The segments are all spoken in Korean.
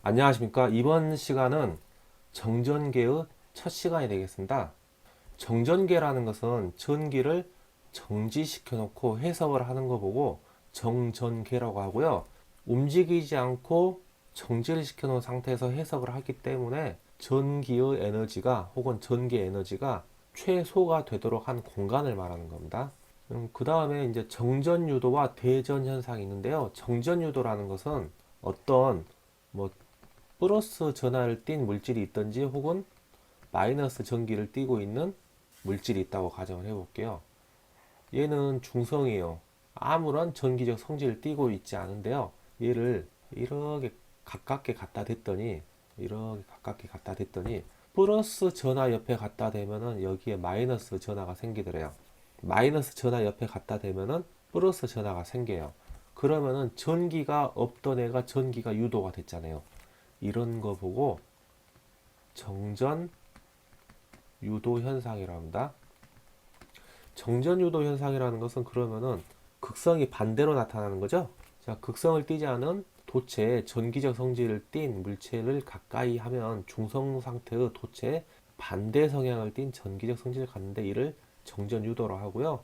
안녕하십니까. 이번 시간은 정전계의 첫 시간이 되겠습니다. 정전계라는 것은 전기를 정지시켜 놓고 해석을 하는 거 보고 정전계라고 하고요. 움직이지 않고 정지를 시켜 놓은 상태에서 해석을 하기 때문에 전기의 에너지가 혹은 전기 에너지가 최소가 되도록 한 공간을 말하는 겁니다. 그 다음에 이제 정전유도와 대전현상이 있는데요. 정전유도라는 것은 어떤 뭐 플러스 전하를 띤 물질이 있든지 혹은 마이너스 전기를 띠고 있는 물질이 있다고 가정을 해볼게요. 얘는 중성이에요. 아무런 전기적 성질을 띠고 있지 않은데요. 얘를 이렇게 가깝게 갖다 댔더니 플러스 전하 옆에 갖다 대면은 여기에 마이너스 전하가 생기더래요. 마이너스 전하 옆에 갖다 대면은 플러스 전하가 생겨요. 그러면은 전기가 없던 애가 전기가 유도가 됐잖아요. 이런 거 보고 정전 유도 현상이라고 합니다. 정전 유도 현상이라는 것은 그러면은 극성이 반대로 나타나는 거죠. 자, 극성을 띠지 않은 도체에 전기적 성질을 띤 물체를 가까이 하면 중성 상태의 도체에 반대 성향을 띤 전기적 성질을 갖는데 이를 정전 유도로 하고요.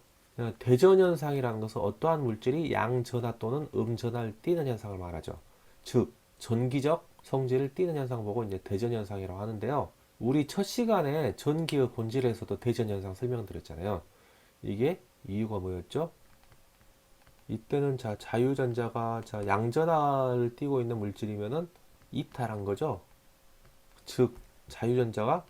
대전 현상이라는 것은 어떠한 물질이 양전하 또는 음전하를 띠는 현상을 말하죠. 즉 전기적 성질을 띠는 현상 보고 이제 대전 현상이라고 하는데요. 우리 첫 시간에 전기의 본질에서도 대전 현상 설명드렸잖아요. 이게 이유가 뭐였죠? 이때는 자 자유전자가 자 양전하를 띠고 있는 물질이면은 이탈한 거죠. 즉 자유전자가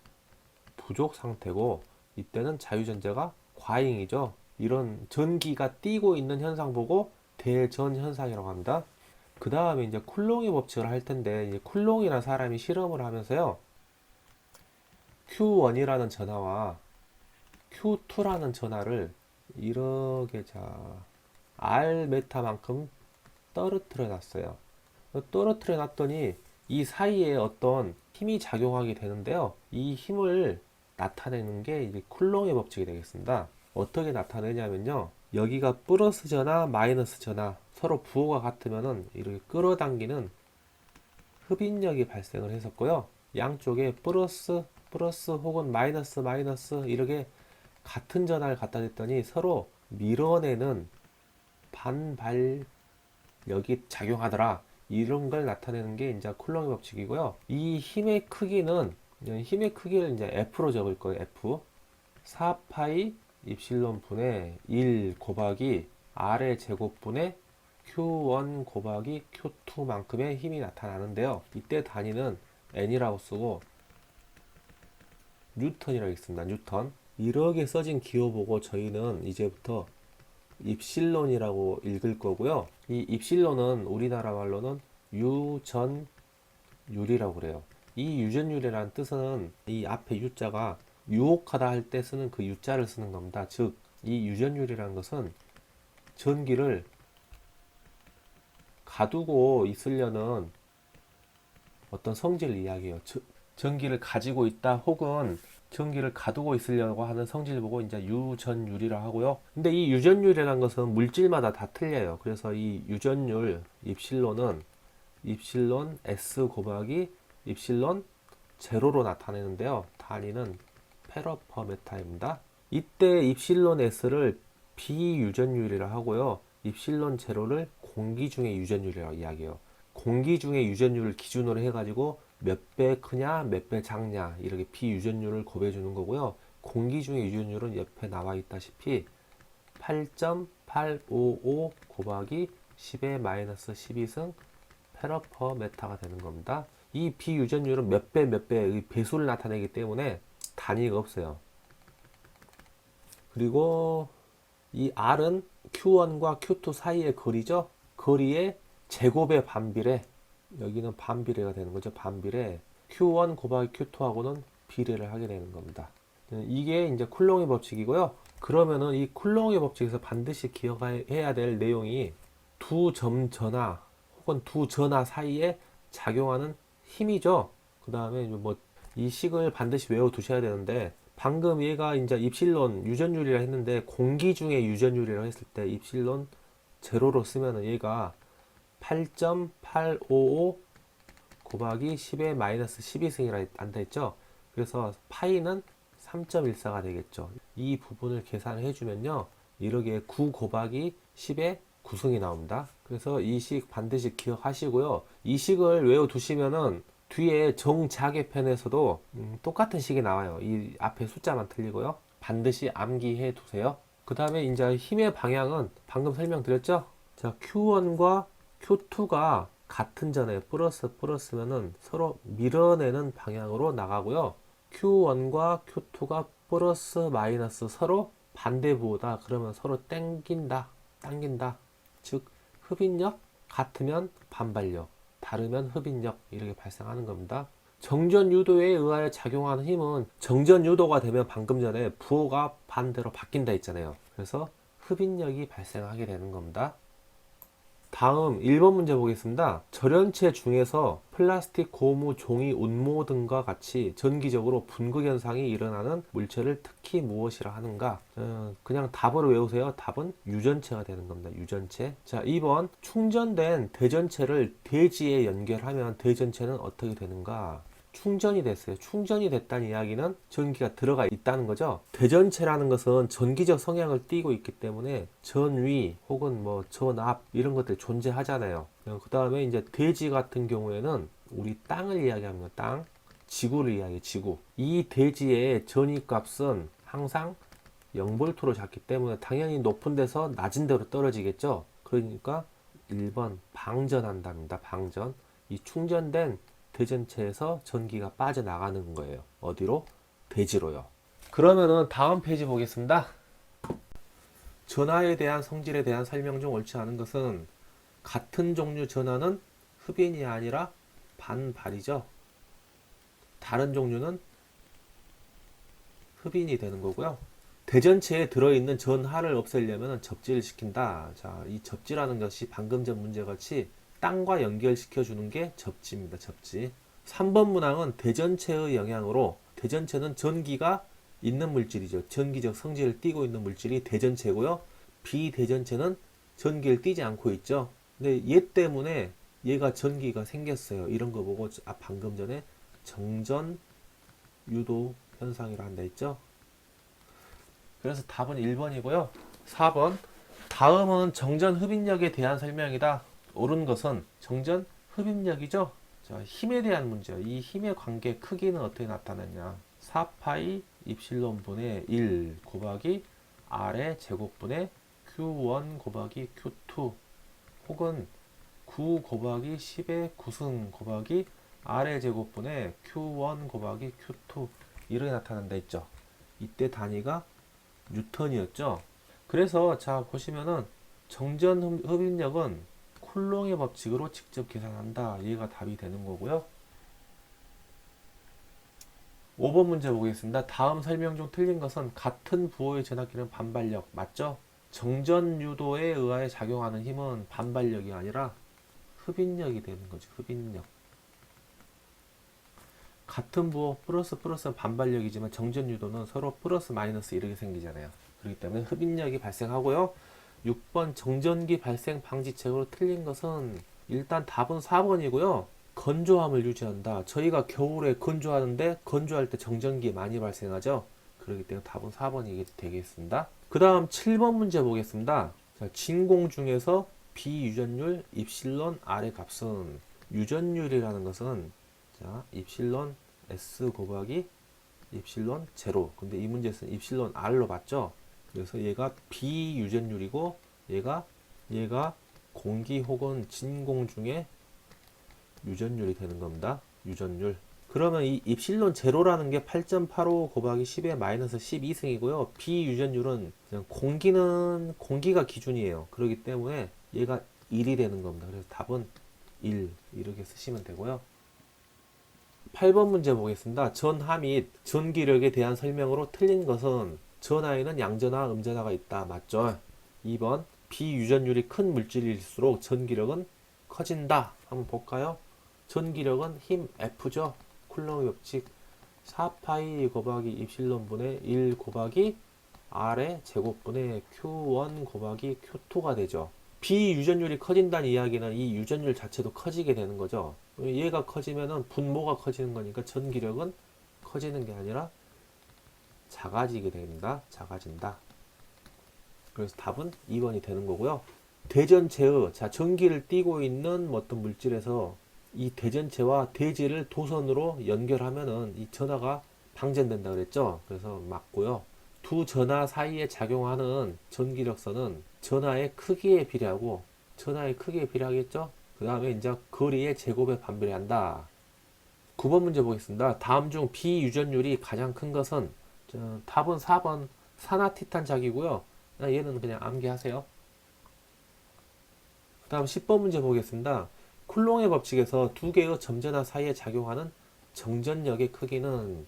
부족 상태고 이때는 자유전자가 과잉이죠. 이런 전기가 띠고 있는 현상 보고 대전 현상이라고 합니다. 그 다음에 이제 쿨롱의 법칙을 할 텐데 이제 쿨롱이라는 사람이 실험을 하면서요. Q1이라는 전하와 Q2라는 전하를 이렇게 자 R 메타만큼 떨어뜨려 놨어요. 떨어뜨려 놨더니 이 사이에 어떤 힘이 작용하게 되는데요. 이 힘을 나타내는 게 이제 쿨롱의 법칙이 되겠습니다. 어떻게 나타내냐면요. 여기가 플러스 전하, 마이너스 전하 서로 부호가 같으면은 이렇게 끌어당기는 흡인력이 발생을 했었고요. 양쪽에 플러스 혹은 마이너스 이렇게 같은 전하를 갖다 댔더니 서로 밀어내는 반발력이 작용하더라. 이런 걸 나타내는 게 이제 쿨롱의 법칙이고요. 이 힘의 크기를 이제 F로 적을 거예요. F 4파이 입실론 분의 1 곱하기 R의 제곱분의 Q1 곱하기 Q2만큼의 힘이 나타나는데요. 이때 단위는 N이라고 쓰고 뉴턴이라고 있습니다. 뉴턴. 이렇게 써진 기호 보고 저희는 이제부터 입실론이라고 읽을 거고요. 이 입실론은 우리나라 말로는 유전율이라고 그래요. 이 유전율이라는 뜻은 이 앞에 유자가 유혹하다 할 때 쓰는 그 유자를 쓰는 겁니다. 즉, 이 유전율이라는 것은 전기를 가두고 있으려는 어떤 성질을 이야기해요. 전기를 가지고 있다 혹은 전기를 가두고 있으려고 하는 성질을 보고 이제 유전율이라 하고요. 근데 이 유전율이라는 것은 물질마다 다 틀려요. 그래서 이 유전율 입실론은 입실론 S 곱하기 입실론 제로로 나타내는데요. 단위는 페러퍼메타입니다. 이때 입실론 S를 비유전율이라 하고요. 입실론 제로를 공기 중의 유전율이라고 이야기해요. 공기 중의 유전율을 기준으로 해가지고 몇 배 크냐, 몇 배 작냐 이렇게 비유전율을 곱해 주는 거고요. 공기 중의 유전율은 옆에 나와 있다시피 8.855 곱하기 10의 마이너스 12승 페러퍼 메타가 되는 겁니다. 이 비유전율은 몇 배 몇 배의 배수를 나타내기 때문에 단위가 없어요. 그리고 이 R은 Q1과 Q2 사이의 거리죠. 거리의 제곱의 반비례, 여기는 반비례가 되는 거죠. 반비례 Q1 곱하기 Q2하고는 비례를 하게 되는 겁니다. 이게 이제 쿨롱의 법칙이고요. 그러면은 이 쿨롱의 법칙에서 반드시 기억해야 될 내용이 두 점 전하 혹은 두 전하 사이에 작용하는 힘이죠. 그 다음에 뭐 이 식을 반드시 외워 두셔야 되는데 방금 얘가 이제 입실론 유전율이라 했는데 공기 중에 유전율이라고 했을 때 입실론 제로로 쓰면은 얘가 8.855 곱하기 10의 마이너스 12승이라 한다 했죠. 그래서 파이는 3.14가 되겠죠. 이 부분을 계산을 해주면요. 이렇게 9 곱하기 10의 9승이 나옵니다. 그래서 이 식 반드시 기억하시고요. 이 식을 외워두시면은 뒤에 정자계 편에서도 똑같은 식이 나와요. 이 앞에 숫자만 틀리고요. 반드시 암기해 두세요. 그 다음에 이제 힘의 방향은 방금 설명드렸죠? 자, Q1과 Q2가 같은 전에 플러스면은 서로 밀어내는 방향으로 나가고요. Q1과 Q2가 플러스 마이너스 서로 반대부호다. 그러면 서로 당긴다. 즉 흡인력 같으면 반발력, 다르면 흡인력 이렇게 발생하는 겁니다. 정전 유도에 의하여 작용하는 힘은 정전 유도가 되면 방금 전에 부호가 반대로 바뀐다 했잖아요. 그래서 흡인력이 발생하게 되는 겁니다. 다음 1번 문제 보겠습니다. 절연체 중에서 플라스틱, 고무, 종이, 운모 등과 같이 전기적으로 분극 현상이 일어나는 물체를 특히 무엇이라 하는가? 그냥 답으로 외우세요. 답은 유전체가 되는 겁니다. 유전체. 자, 2번 충전된 대전체를 대지에 연결하면 대전체는 어떻게 되는가? 충전이 됐어요. 충전이 됐다는 이야기는 전기가 들어가 있다는 거죠. 대전체라는 것은 전기적 성향을 띠고 있기 때문에 전위 혹은 뭐 전압 이런 것들이 존재하잖아요. 그 다음에 이제 대지 같은 경우에는 우리 땅을 이야기합니다. 땅, 지구를 이야기해. 지구. 이 대지의 전위값은 항상 0볼트로 잡기 때문에 당연히 높은 데서 낮은 데로 떨어지겠죠. 그러니까 1번 방전한답니다. 방전. 이 충전된 대전체에서 전기가 빠져나가는 거예요. 어디로? 대지로요. 그러면은 다음 페이지 보겠습니다. 전하에 대한 성질에 대한 설명 중 옳지 않은 것은 같은 종류 전하는 흡인이 아니라 반발이죠. 다른 종류는 흡인이 되는 거고요. 대전체에 들어있는 전하를 없애려면 접지를 시킨다. 자, 이 접지라는 것이 방금 전 문제같이 땅과 연결시켜 주는 게 접지입니다. 접지. 3번 문항은 대전체의 영향으로, 대전체는 전기가 있는 물질이죠. 전기적 성질을 띠고 있는 물질이 대전체고요. 비대전체는 전기를 띠지 않고 있죠. 근데 얘 때문에 얘가 전기가 생겼어요. 이런 거 보고 방금 전에 정전 유도 현상이라 한다 했죠. 그래서 답은 1번이고요. 4번 다음은 정전 흡인력에 대한 설명이다. 옳은 것은 정전 흡인력이죠. 자, 힘에 대한 문제예요. 이 힘의 관계 크기는 어떻게 나타나냐? 4파이 입실론 분의 1 곱하기 R의 제곱분의 Q1 곱하기 Q2 혹은 9 곱하기 10의 9승 곱하기 R의 제곱분의 Q1 곱하기 Q2 이렇게 나타난다 했죠. 이때 단위가 뉴턴이었죠. 그래서 자 보시면은 정전 흡인력은 쿨롱의 법칙으로 직접 계산한다. 얘가 답이 되는 거고요. 5번 문제 보겠습니다. 다음 설명 중 틀린 것은 같은 부호의 전압기는 반발력 맞죠? 정전 유도에 의하여 작용하는 힘은 반발력이 아니라 흡인력이 되는 거죠. 흡인력. 같은 부호 플러스는 반발력이지만 정전 유도는 서로 플러스 마이너스 이렇게 생기잖아요. 그렇기 때문에 흡인력이 발생하고요. 6번 정전기 발생 방지책으로 틀린 것은 일단 답은 4번이고요. 건조함을 유지한다. 저희가 겨울에 건조하는데 건조할 때 정전기 많이 발생하죠. 그렇기 때문에 답은 4번이 되겠습니다. 그 다음 7번 문제 보겠습니다. 자, 진공 중에서 비유전율 입실론 R의 값은 유전율이라는 것은 자, 입실론 S 곱하기 입실론 제로. 근데 이 문제에서는 입실론 R로 봤죠. 그래서 얘가 비유전율이고 얘가 공기 혹은 진공 중에 유전율이 되는 겁니다. 유전율. 그러면 이 입실론 제로라는 게 8.85 곱하기 10의 마이너스 12승이고요. 비유전율은 그냥 공기가 기준이에요. 그렇기 때문에 얘가 1이 되는 겁니다. 그래서 답은 1 이렇게 쓰시면 되고요. 8번 문제 보겠습니다. 전하 및 전기력에 대한 설명으로 틀린 것은 전하에는 양전하, 음전하가 있다. 맞죠? 2번 비유전율이 큰 물질일수록 전기력은 커진다. 한번 볼까요? 전기력은 힘 F죠. 쿨럼의 법칙 4파이 곱하기 입실론 분의 1 곱하기 R의 제곱분의 Q1 곱하기 Q2가 되죠. 비유전율이 커진다는 이야기는 이 유전율 자체도 커지게 되는 거죠. 얘가 커지면은 분모가 커지는 거니까 전기력은 커지는 게 아니라 작아지게 됩니다. 작아진다. 그래서 답은 2번이 되는 거고요. 대전체의 자 전기를 띠고 있는 어떤 물질에서 이 대전체와 대지를 도선으로 연결하면은 이 전하가 방전된다 그랬죠. 그래서 맞고요. 두 전하 사이에 작용하는 전기력선은 전하의 크기에 비례하고 전하의 크기에 비례하겠죠. 그 다음에 이제 거리의 제곱에 반비례한다. 9번 문제 보겠습니다. 다음 중 비유전율이 가장 큰 것은 답은 4번 산화티탄 작이고요. 얘는 그냥 암기하세요. 그 다음 10번 문제 보겠습니다. 쿨롱의 법칙에서 두 개의 점전하 사이에 작용하는 정전력의 크기는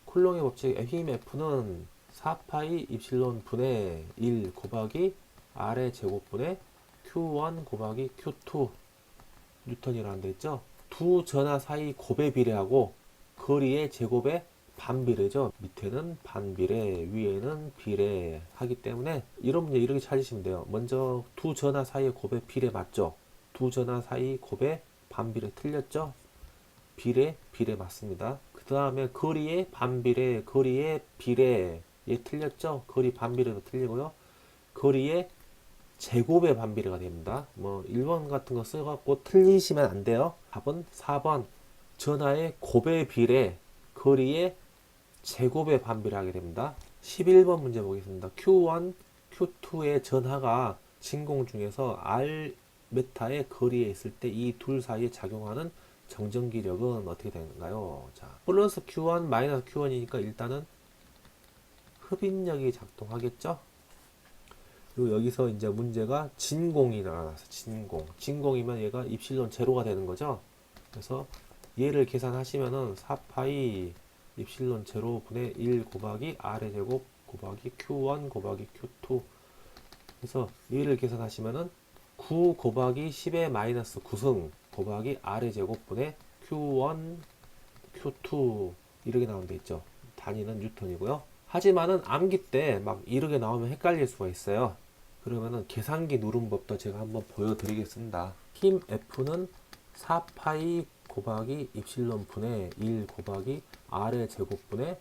쿨롱의 법칙 힘 F는 4파이 입실론 분의 1 곱하기 R의 제곱분의 Q1 곱하기 Q2 뉴턴이라는 데 있죠. 두 전하 사이 곱에 비례하고 거리의 제곱에 반비례죠. 밑에는 반비례, 위에는 비례 하기 때문에 이런 문제 이렇게 찾으시면 돼요. 먼저 두 전하 사이의 곱의 비례 맞죠? 두 전하 사이 곱의 반비례 틀렸죠? 비례, 비례 맞습니다. 그 다음에 거리의 반비례, 거리의 비례 얘 틀렸죠? 거리 반비례도 틀리고요. 거리의 제곱의 반비례가 됩니다. 뭐 1번 같은 거 써갖고 틀리시면 안 돼요. 답은 4번 전하의 곱의 비례, 거리의 제곱의 반비례 하게 됩니다. 11번 문제 보겠습니다. Q1, Q2의 전하가 진공 중에서 R 메타의 거리에 있을 때 이 둘 사이에 작용하는 정전기력은 어떻게 되는가요? 자, 플러스 Q1, 마이너스 Q1이니까 일단은 흡인력이 작동하겠죠? 그리고 여기서 이제 문제가 진공이 나와서 진공이면 얘가 입실론 제로가 되는 거죠. 그래서 얘를 계산하시면은 4파이 입실론 제로 분의 1 곱하기 R의 제곱 곱하기 Q1 곱하기 Q2. 그래서 얘를 계산하시면은 9 곱하기 10의 마이너스 9승 곱하기 R의 제곱 분의 Q1 Q2 이렇게 나오는 데 있죠. 단위는 뉴턴이고요. 하지만은 암기 때 막 이렇게 나오면 헷갈릴 수가 있어요. 그러면은 계산기 누른 법도 제가 한번 보여드리겠습니다. 힘 F는 4파이 곱하기 입실론 분의 1 곱하기 R의 제곱분의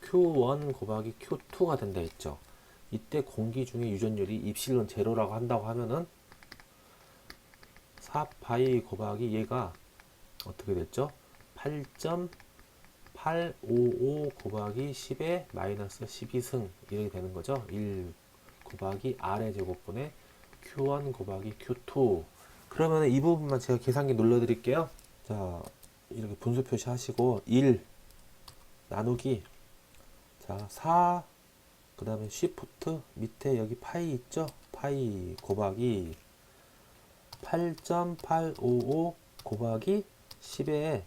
Q1 곱하기 Q2가 된다 했죠. 이때 공기 중에 유전율이 입실론 제로라고 한다고 하면은 4파이 곱하기 얘가 어떻게 됐죠? 8.855 곱하기 10의 마이너스 12승 이렇게 되는 거죠. 1 곱하기 R의 제곱분의 Q1 곱하기 Q2. 그러면 이 부분만 제가 계산기 눌러 드릴게요. 자, 이렇게 분수 표시 하시고 1 나누기 자, 4 그 다음에 쉬프트 밑에 여기 파이 있죠? 파이 곱하기 8.855 곱하기 10에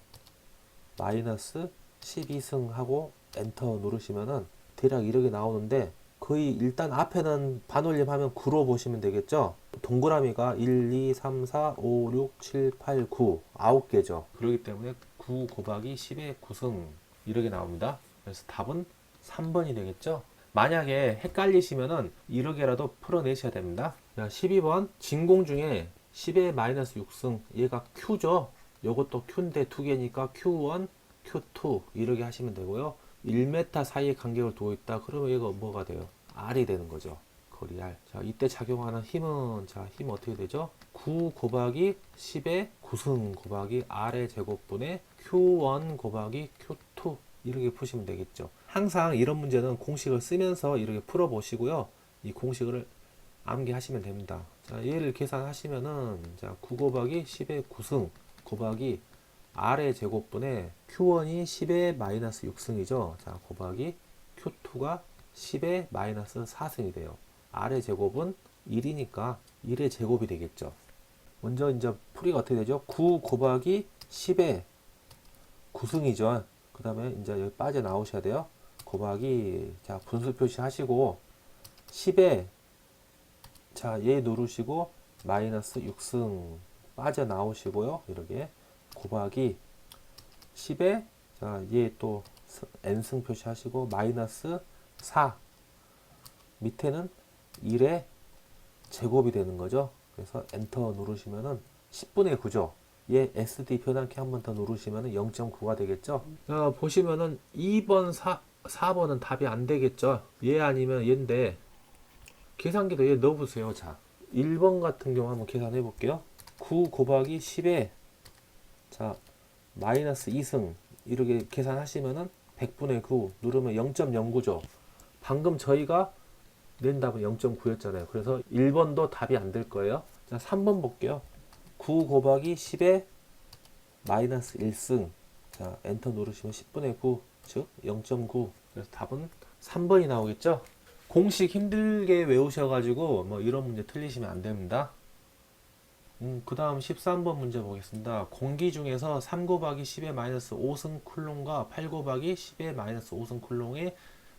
마이너스 12승 하고 엔터 누르시면은 대략 이렇게 나오는데 거의 일단 앞에는 반올림 하면 9로 보시면 되겠죠. 동그라미가 1, 2, 3, 4, 5, 6, 7, 8, 9 9개죠. 그렇기 때문에 9 곱하기 10의 9승 이렇게 나옵니다. 그래서 답은 3번이 되겠죠. 만약에 헷갈리시면은 이렇게라도 풀어내셔야 됩니다. 자, 12번 진공 중에 10의 마이너스 6승 얘가 Q죠. 요것도 Q인데 두 개니까 Q1, Q2 이렇게 하시면 되고요. 1m 사이의 간격을 두고 있다. 그러면 얘가 뭐가 돼요? R이 되는 거죠. 거리 R. 자, 이때 작용하는 힘은 자, 힘 어떻게 되죠? 9 곱하기 10의 9승 곱하기 R의 제곱분의 Q1 곱하기 Q2 이렇게 푸시면 되겠죠. 항상 이런 문제는 공식을 쓰면서 이렇게 풀어 보시고요. 이 공식을 암기하시면 됩니다. 자, 얘를 계산하시면은 자, 9 곱하기 10의 9승 곱하기 R의 제곱분의 Q1이 10의 마이너스 6승이죠. 자, 곱하기 Q2가 10의 마이너스 4승이 돼요. R의 제곱은 1이니까 1의 제곱이 되겠죠. 먼저 이제 풀이가 어떻게 되죠? 9 곱하기 10의 9승이죠. 그 다음에 이제 여기 빠져나오셔야 돼요. 곱하기, 자, 분수 표시 하시고, 10에, 자, 얘 누르시고, 마이너스 6승 빠져나오시고요. 이렇게. 곱하기 10에, 자, 얘 또 n승 표시 하시고, 마이너스 4. 밑에는 1의 제곱이 되는 거죠. 그래서 엔터 누르시면은 10분의 9죠. 얘 SD 변환키 한 번 더 누르시면은 0.9가 되겠죠. 자, 보시면은 2번, 4번은 답이 안 되겠죠. 얘 아니면 얘인데 계산기도 얘 넣어보세요. 자, 1번 같은 경우 한번 계산해 볼게요. 9 곱하기 10에 자 마이너스 2승 이렇게 계산하시면은 100분의 9 누르면 0.09죠. 방금 저희가 낸 답은 0.9였잖아요. 그래서 1번도 답이 안 될 거예요. 자, 3번 볼게요. 9 곱하기 10에 마이너스 1승. 자, 엔터 누르시면 10분의 9, 즉 0.9. 그래서 답은 3번이 나오겠죠? 공식 힘들게 외우셔가지고 뭐 이런 문제 틀리시면 안 됩니다. 그 다음 13번 문제 보겠습니다. 공기 중에서 3 곱하기 10의 마이너스 5승 쿨롱과 8 곱하기 10의 마이너스 5승 쿨롱의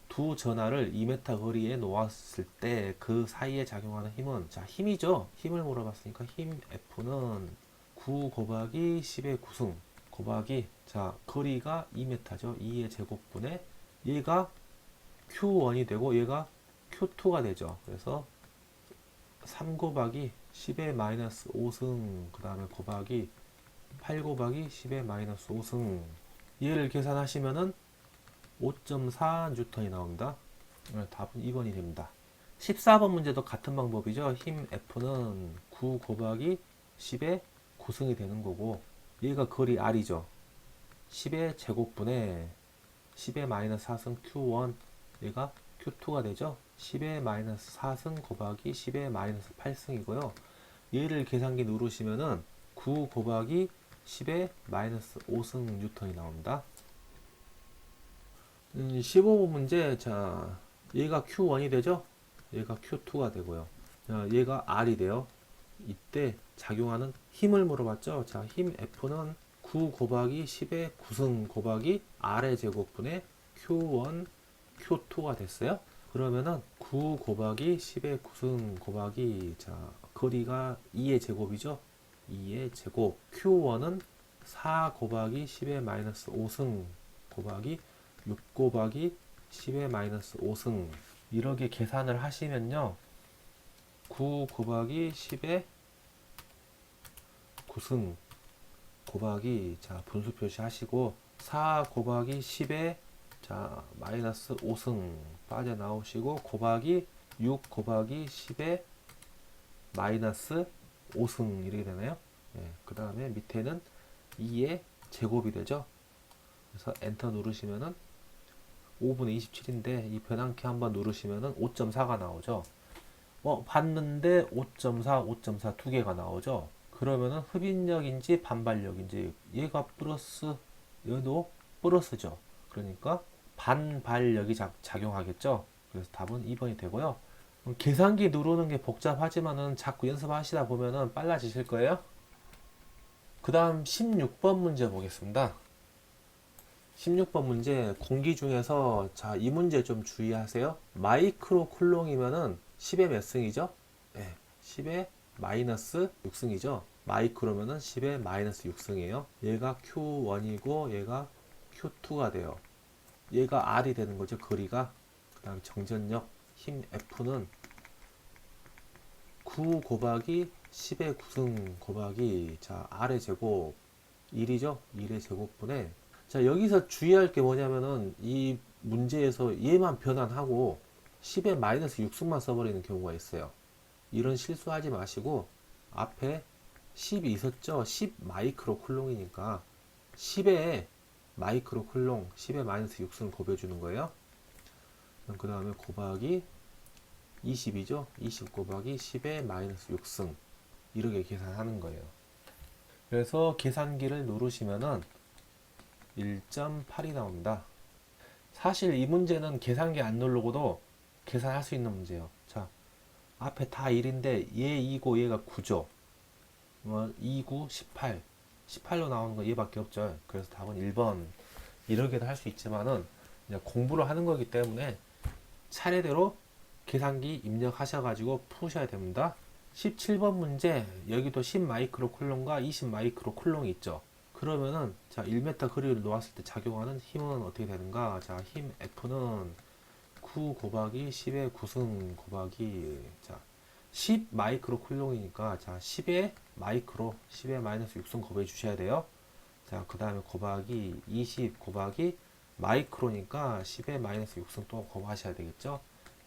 두 전하를 2m 거리에 놓았을 때 그 사이에 작용하는 힘은, 자, 힘이죠. 힘을 물어봤으니까 힘 F는 9 곱하기 10의 9승 곱하기, 자, 거리가 2m죠. 2의 제곱분에 얘가 Q1이 되고 얘가 Q2가 되죠. 그래서 3 곱하기 10의 마이너스 5승 그 다음에 곱하기 8 곱하기 10의 마이너스 5승, 얘를 계산하시면은 5.4 뉴턴이 나옵니다. 답은 2번이 됩니다. 14번 문제도 같은 방법이죠. 힘 F는 9 곱하기 10의 9승이 되는 거고 얘가 거리 R이죠. 10의 제곱분에 10의 마이너스 4승 Q1 얘가 Q2가 되죠. 10의 마이너스 4승 곱하기 10의 마이너스 8승이고요. 얘를 계산기 누르시면은 9 곱하기 10의 마이너스 5승 뉴턴이 나옵니다. 15번 문제. 자, 얘가 Q1이 되죠. 얘가 Q2가 되고요. 자, 얘가 R이 돼요. 이때 작용하는 힘을 물어봤죠. 자, 힘 F는 9 곱하기 10의 9승 곱하기 R의 제곱분의 Q1, Q2가 됐어요. 그러면은 9 곱하기 10의 9승 곱하기, 자, 거리가 2의 제곱이죠. 2의 제곱. Q1은 4 곱하기 10의 마이너스 5승 곱하기 6 곱하기 10의 마이너스 5승. 이렇게 계산을 하시면요. 9 곱하기 10의 9승 곱하기, 자, 분수 표시 하시고 4 곱하기 10의, 자, 마이너스 5승 빠져나오시고 곱하기 6 곱하기 10의 마이너스 5승 이렇게 되나요? 예, 그 다음에 밑에는 2의 제곱이 되죠. 그래서 엔터 누르시면은 5분의 27인데 이 변환키 한번 누르시면은 5.4가 나오죠. 봤는데 5.4, 5.4 두 개가 나오죠. 그러면은 흡인력인지 반발력인지, 얘가 플러스, 얘도 플러스죠. 그러니까 반발력이 작용하겠죠. 그래서 답은 2번이 되고요. 계산기 누르는 게 복잡하지만은 자꾸 연습하시다 보면은 빨라지실 거예요. 그 다음 16번 문제 보겠습니다. 16번 문제, 공기 중에서, 자, 이 문제 좀 주의하세요. 마이크로 쿨롱이면은 10의 몇 승이죠? 네, 10의 마이너스 6승이죠. 마이크로면은 10의 마이너스 6승이에요. 얘가 Q1이고 얘가 Q2가 돼요. 얘가 R이 되는 거죠. 거리가. 그 다음에 정전력 힘 F는 9 곱하기 10의 9승 곱하기, 자, R의 제곱 1이죠. 1의 제곱분에, 자, 여기서 주의할 게 뭐냐면은 이 문제에서 얘만 변환하고 10의 마이너스 6승만 써버리는 경우가 있어요. 이런 실수하지 마시고 앞에 10이 있었죠. 10 마이크로 쿨롱이니까 10의 마이크로 쿨롱 10의 마이너스 6승을 곱해주는 거예요. 그 다음에 곱하기 20이죠. 20 곱하기 10의 마이너스 6승 이렇게 계산하는 거예요. 그래서 계산기를 누르시면은 1.8이 나옵니다. 사실 이 문제는 계산기 안 누르고도 계산할 수 있는 문제예요. 자, 앞에 다 1인데 얘 2고 얘가 9죠. 2, 9, 18. 18로 나오는 거 얘밖에 없죠. 그래서 답은 1번. 이렇게도 할 수 있지만은 그냥 공부를 하는 거기 때문에 차례대로 계산기 입력하셔가지고 푸셔야 됩니다. 17번 문제, 여기도 10 마이크로 쿨롱과 20 마이크로 쿨롱이 있죠. 그러면은, 자, 1m 거리를 놓았을 때 작용하는 힘은 어떻게 되는가? 자, 힘 F는 9 곱하기 10의 9승 곱하기, 자, 10 마이크로 쿨롱이니까 자 10의 마이크로 10의 마이너스 6승 곱해 주셔야 돼요. 자 그 다음에 곱하기 20 곱하기 마이크로니까 10의 마이너스 6승 또 곱하셔야 되겠죠.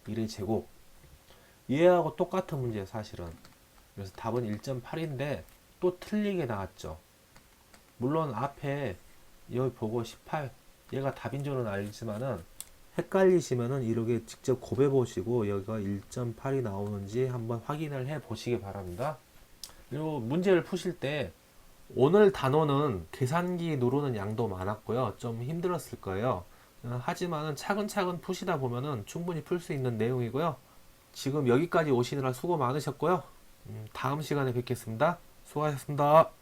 1의 제곱. 얘하고 똑같은 문제예요 사실은. 그래서 답은 1.8인데 또 틀리게 나왔죠. 물론 앞에 여기 보고 18 얘가 답인 줄은 알지만은 헷갈리시면은 이렇게 직접 곱해 보시고 여기가 1.8이 나오는지 한번 확인을 해 보시기 바랍니다. 그리고 문제를 푸실 때 오늘 단원은 계산기 누르는 양도 많았고요. 좀 힘들었을 거예요. 하지만은 차근차근 푸시다 보면은 충분히 풀 수 있는 내용이고요. 지금 여기까지 오시느라 수고 많으셨고요. 다음 시간에 뵙겠습니다. 수고하셨습니다.